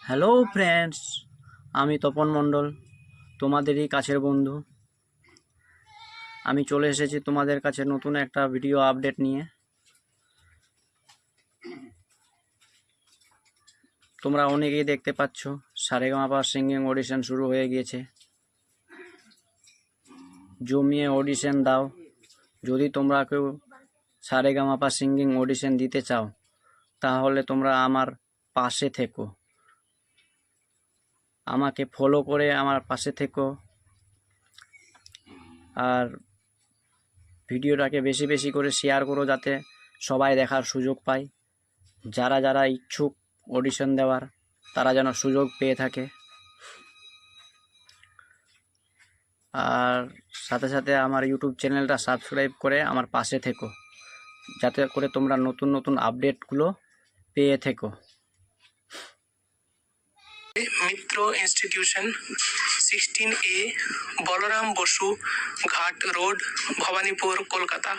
Hello friends, আমি তপন মণ্ডল, তোমাদেরই কাছের বন্ধু। আমি চলে এসেছি তোমাদের কাছে নতুন একটা ভিডিও আপডেট নিয়ে। তোমরা অনেকেই দেখতে পাচ্ছ সারেগামাপা সিঙ্গিং অডিশন শুরু হয়ে গিয়েছে। জমিয়ে অডিশন দাও। যদি তোমরা কেউ সারেগামাপা সিঙ্গিং অডিশন দিতে চাও তাহলে তোমরা আমার পাশে থেকো, আমাকে ফলো করে আমার পাশে থেকো, আর ভিডিওটাকে বেশি বেশি করে শেয়ার করো যাতে সবাই দেখার সুযোগ পায়। যারা যারা ইচ্ছুক অডিশন দেওয়ার তারা যেন সুযোগ পেয়ে থাকে। আর সাথে সাথে আমার ইউটিউব চ্যানেলটা সাবস্ক্রাইব করে আমার পাশে থেকো যাতে করে তোমরা নতুন নতুন আপডেটগুলো পেয়ে থেকো। मित्रो इंस्टीट्यूशन 16A बलराम बसु घाट रोड भवानीपुर कोलकाता।